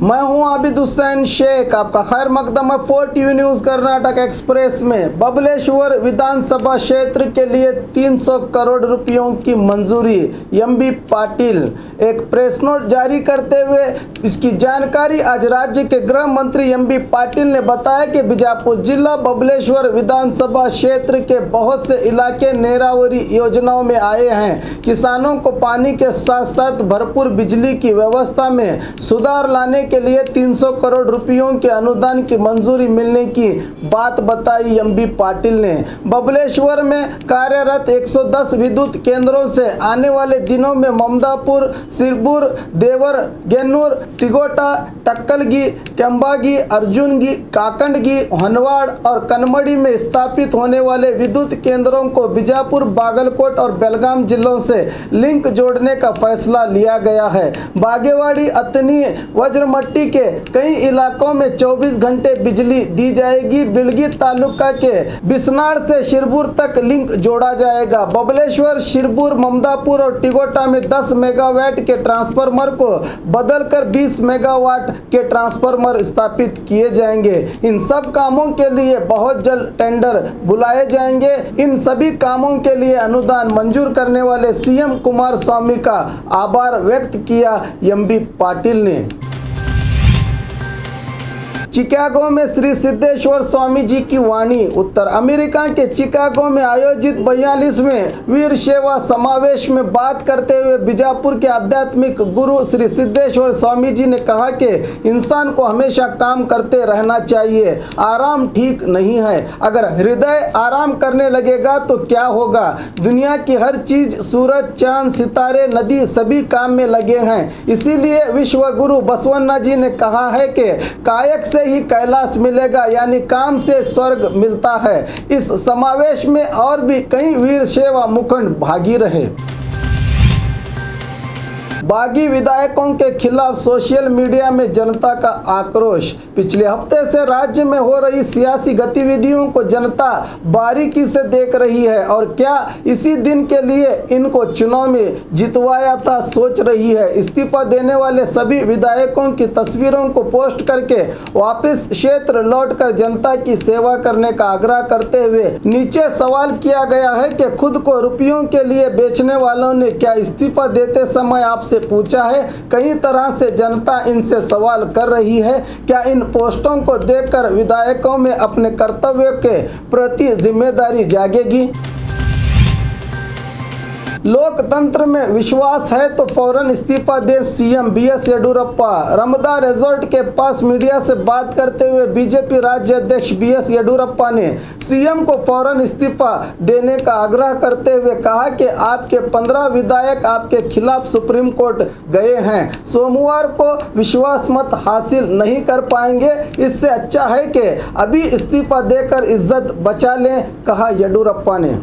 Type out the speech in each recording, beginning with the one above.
मैं हूं आबिद हुसैन शेख, आपका खैर मकदम है 4 टीवी न्यूज कर्नाटक एक्सप्रेस में। बबलेश्वर विधानसभा क्षेत्र के लिए 300 करोड़ रुपयों की मंजूरी, एमबी पाटिल। एक प्रेस नोट जारी करते हुए इसकी जानकारी आज राज्य के गृह मंत्री एमबी पाटिल ने बताया कि बीजापुर जिला बबलेश्वर विधानसभा क्षेत्र के बहुत से इलाके नेरावरी योजनाओं में आए हैं। किसानों को पानी के साथ साथ भरपूर बिजली की व्यवस्था में सुधार लाने के लिए 300 करोड़ रुपयों के अनुदान की मंजूरी मिलने की बात बताई एमबी पाटिल ने। बबलेश्वर में कार्यरत 110 विद्युत केंद्रों से आने वाले दिनों में ममदापुर, सिरपुर, देवर, गेन्नूर, टिगोटा, टक्कलगी, केम्बागी, अर्जुनगी, काकंडगी, हनवाड़ और कनमड़ी में स्थापित होने वाले विद्युत केंद्रों को बीजापुर, बागलकोट और बेलगाम जिलों से लिंक जोड़ने का फैसला लिया गया है। बागेवाड़ी, अतनी, वज्रमट्टी के कई इलाकों में 24 घंटे बिजली दी जाएगी। बिलगी तालुका के बिसनाड़ से शिरपुर तक लिंक जोड़ा जाएगा। बबलेश्वर, शिरपुर, ममदापुर और टिगोटा में 10 मेगावाट के ट्रांसफार्मर को बदलकर 20 मेगावाट के ट्रांसफार्मर स्थापित किए जाएंगे। इन सब कामों के लिए बहुत जल्द टेंडर बुलाए जाएंगे। इन सभी कामों के लिए अनुदान मंजूर करने वाले सीएम कुमारस्वामी का आभार व्यक्त किया एमबी पाटिल ने। चिकागो में श्री सिद्धेश्वर स्वामी जी की वाणी। उत्तर अमेरिका के चिकागो में आयोजित 42वें वीर सेवा समावेश में बात करते हुए बीजापुर के आध्यात्मिक गुरु श्री सिद्धेश्वर स्वामी जी ने कहा कि इंसान को हमेशा काम करते रहना चाहिए। आराम ठीक नहीं है। अगर हृदय आराम करने लगेगा तो क्या होगा। दुनिया की हर चीज, सूरज, चांद, सितारे, नदी सभी काम में लगे हैं। इसीलिए विश्व गुरु बसवन्ना जी ने कहा है कि कायक से ही कैलाश मिलेगा, यानी काम से स्वर्ग मिलता है। इस समावेश में और भी कई वीर सेवा मुखंड भागी रहे। बागी विधायकों के खिलाफ सोशल मीडिया में जनता का आक्रोश। पिछले हफ्ते से राज्य में हो रही सियासी गतिविधियों को जनता बारीकी से देख रही है और क्या इसी दिन के लिए इनको चुनाव में जितवाया था सोच रही है। इस्तीफा देने वाले सभी विधायकों की तस्वीरों को पोस्ट करके वापस क्षेत्र लौटकर जनता की सेवा करने का आग्रह करते हुए नीचे सवाल किया गया है कि खुद को रुपयों के लिए बेचने वालों ने क्या इस्तीफा देते समय आपसे पूछा है। कई तरह से जनता इनसे सवाल कर रही है। क्या इन पोस्टों को देखकर विधायकों में अपने कर्तव्य के प्रति जिम्मेदारी जागेगी। लोकतंत्र में विश्वास है तो फौरन इस्तीफा दे सीएम बीएस येडियुरप्पा। रमदा रिजॉर्ट के पास मीडिया से बात करते हुए बीजेपी राज्य अध्यक्ष बीएस येडियुरप्पा ने सीएम को फौरन इस्तीफा देने का आग्रह करते हुए कहा कि आपके 15 विधायक आपके खिलाफ सुप्रीम कोर्ट गए हैं। सोमवार को विश्वास मत हासिल नहीं कर पाएंगे। इससे अच्छा है कि अभी इस्तीफा देकर इज्जत बचा लें, कहा येडियुरप्पा ने।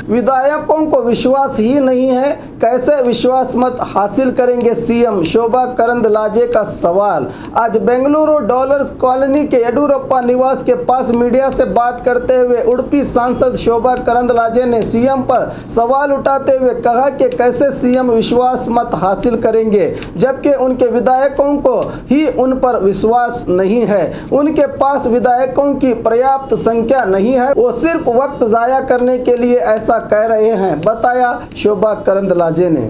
विधायकों को विश्वास ही नहीं है, कैसे विश्वास मत हासिल करेंगे सीएम, शोभा करंदलाजे का सवाल। आज बेंगलुरु डॉलर्स कॉलोनी के येडियुरप्पा निवास के पास मीडिया से बात करते हुए उडुपी सांसद शोभा करंदलाजे ने सीएम पर सवाल उठाते हुए कहा कि कैसे सीएम विश्वास मत हासिल करेंगे जबकि उनके विधायकों को ही उन पर विश्वास नहीं है। उनके पास विधायकों की पर्याप्त संख्या नहीं है, वो सिर्फ वक्त जाया करने के लिए ऐसा कह रहे हैं, बताया शोभा करंदलाजे ने।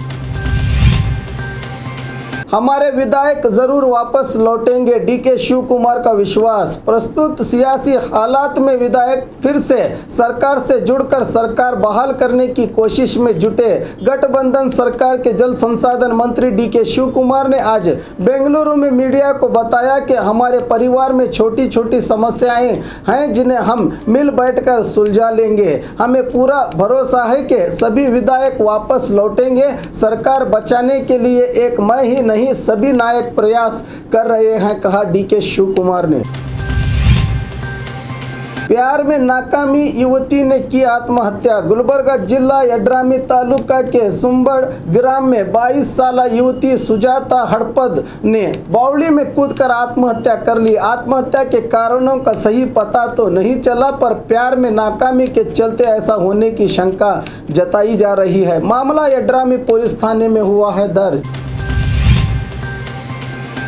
हमारे विधायक जरूर वापस लौटेंगे, डीके शिव कुमार का विश्वास। प्रस्तुत सियासी हालात में विधायक फिर से सरकार से जुड़कर सरकार बहाल करने की कोशिश में जुटे। गठबंधन सरकार के जल संसाधन मंत्री डीके शिव कुमार ने आज बेंगलुरु में मीडिया को बताया कि हमारे परिवार में छोटी छोटी समस्याएं हैं जिन्हें हम मिल बैठकर सुलझा लेंगे। हमें पूरा भरोसा है कि सभी विधायक वापस लौटेंगे। सरकार बचाने के लिए एक मैं ही नहीं सभी नायक प्रयास कर रहे हैं, कहा डीके शिव कुमार ने। प्यार में नाकामी, युवती ने की आत्महत्या। गुलबर्गा जिला यड्रामी तालुका के सुंबड़ ग्राम में 22 साल युवती सुजाता हड़पद ने बावड़ी में कूदकर आत्महत्या कर ली। आत्महत्या के कारणों का सही पता तो नहीं चला, पर प्यार में नाकामी के चलते ऐसा होने की शंका जताई जा रही है। मामला यड्रामी पुलिस थाने में हुआ है दर्ज।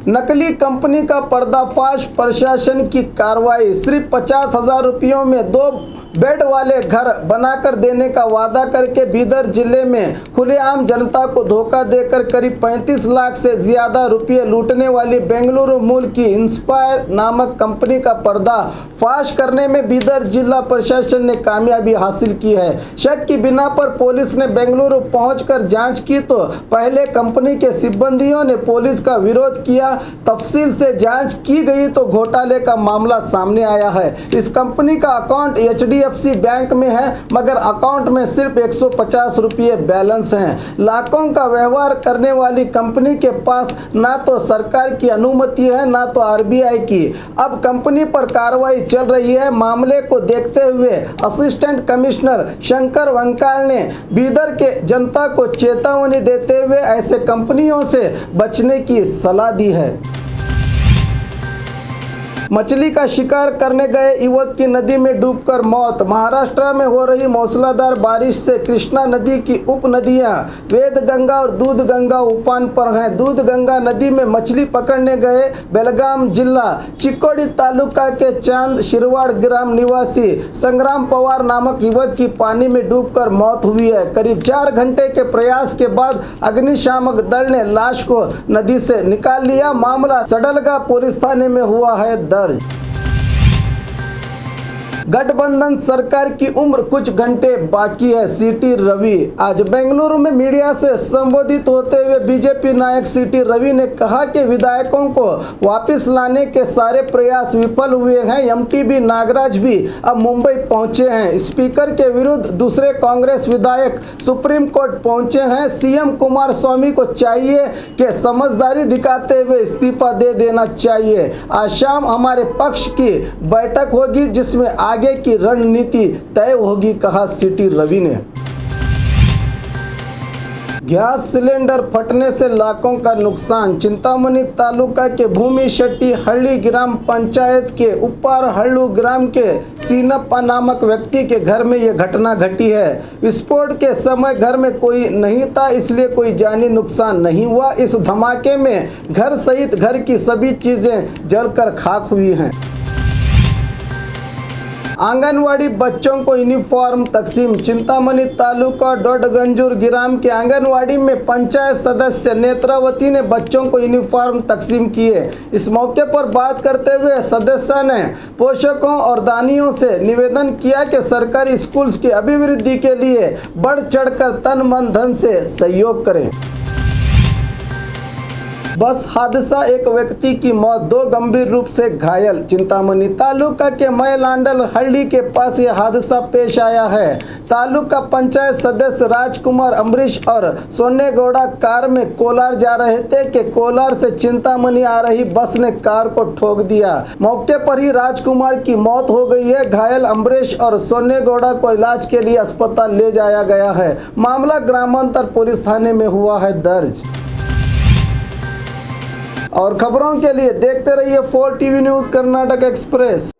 नकली कंपनी का पर्दाफाश, प्रशासन की कार्रवाई। सिर्फ 50,000 रुपयों में 2 बेड वाले घर बनाकर देने का वादा करके बीदर जिले में खुलेआम जनता को धोखा देकर करीब 35 लाख से ज्यादा रुपये लूटने वाली बेंगलुरु मूल की इंस्पायर नामक कंपनी का पर्दाफाश करने में बीदर जिला प्रशासन ने कामयाबी हासिल की है। शक की बिना पर पुलिस ने बेंगलुरु पहुंचकर जांच की तो पहले कंपनी के सिब्बंदियों ने पुलिस का विरोध किया। तफसील से जांच की गई तो घोटाले का मामला सामने आया है। इस कंपनी का अकाउंट HDFC बैंक में है, मगर अकाउंट में सिर्फ 150 रुपये बैलेंस हैं। लाखों का व्यवहार करने वाली कंपनी के पास ना तो सरकार की अनुमति है ना तो RBI की। अब कंपनी पर कार्रवाई चल रही है। मामले को देखते हुए असिस्टेंट कमिश्नर शंकर वंकाल ने बीदर के जनता को चेतावनी देते हुए ऐसे कंपनियों से बचने की सलाह दी है। मछली का शिकार करने गए युवक की नदी में डूबकर मौत। महाराष्ट्र में हो रही मूसलाधार बारिश से कृष्णा नदी की उप नदियां वेदगंगा और दूधगंगा उफान पर हैं। दूधगंगा नदी में मछली पकड़ने गए बेलगाम जिला चिक्कोडी तालुका के चांद शिरवाड़ ग्राम निवासी संग्राम पवार नामक युवक की पानी में डूबकर मौत हुई है। करीब 4 घंटे के प्रयास के बाद अग्निशामक दल ने लाश को नदी से निकाल लिया। मामला सडलगा पुलिस थाने में हुआ है दर्ज। गठबंधन सरकार की उम्र कुछ घंटे बाकी है। CT रवि आज बेंगलुरु में मीडिया से संबोधित होते हुए बीजेपी नायक CT रवि ने कहा कि विधायकों को वापस लाने के सारे प्रयास विफल हुए हैं। MTB नागराज भी अब मुंबई पहुंचे हैं। स्पीकर के विरुद्ध दूसरे कांग्रेस विधायक सुप्रीम कोर्ट पहुंचे हैं। CM कुमारस्वामी को चाहिए कि समझदारी दिखाते हुए इस्तीफा दे देना चाहिए। आज शाम हमारे पक्ष की बैठक होगी जिसमें आगे की रणनीति तय होगी, कहा CT रवि ने। गैस सिलेंडर फटने से लाखों का नुकसान। चिंतामणि तालुका के भूमि शेट्टी हल्ली ग्राम पंचायत के उपार हल्लू ग्राम के सीनप्पा नामक व्यक्ति के घर में यह घटना घटी है। विस्फोट के समय घर में कोई नहीं था, इसलिए कोई जानी नुकसान नहीं हुआ। इस धमाके में घर सहित घर की सभी चीजें जलकर खाक हुई हैं। आंगनवाड़ी बच्चों को यूनिफॉर्म तकसीम। चिंतामणि तालुका डोडगंजूर ग्राम के आंगनवाड़ी में पंचायत सदस्य नेत्रावती ने बच्चों को यूनिफॉर्म तकसीम किए। इस मौके पर बात करते हुए सदस्य ने पोषकों और दानियों से निवेदन किया कि सरकारी स्कूल्स की अभिवृद्धि के लिए बढ़ चढ़कर तन मन धन से सहयोग करें। बस हादसा, एक व्यक्ति की मौत, 2 गंभीर रूप से घायल। चिंतामणि तालुका के मैलांडल हल्ली के पास यह हादसा पेश आया है। तालुका पंचायत सदस्य राजकुमार अम्बरीश और सोनेगौड़ा कार में कोलार जा रहे थे कि कोलार से चिंतामणि आ रही बस ने कार को ठोक दिया। मौके पर ही राजकुमार की मौत हो गई है। घायल अम्बरीश और सोनेगौड़ा को इलाज के लिए अस्पताल ले जाया गया है। मामला ग्रामांतर पुलिस थाने में हुआ है दर्ज। और खबरों के लिए देखते रहिए 4 TV न्यूज़ कर्नाटक एक्सप्रेस।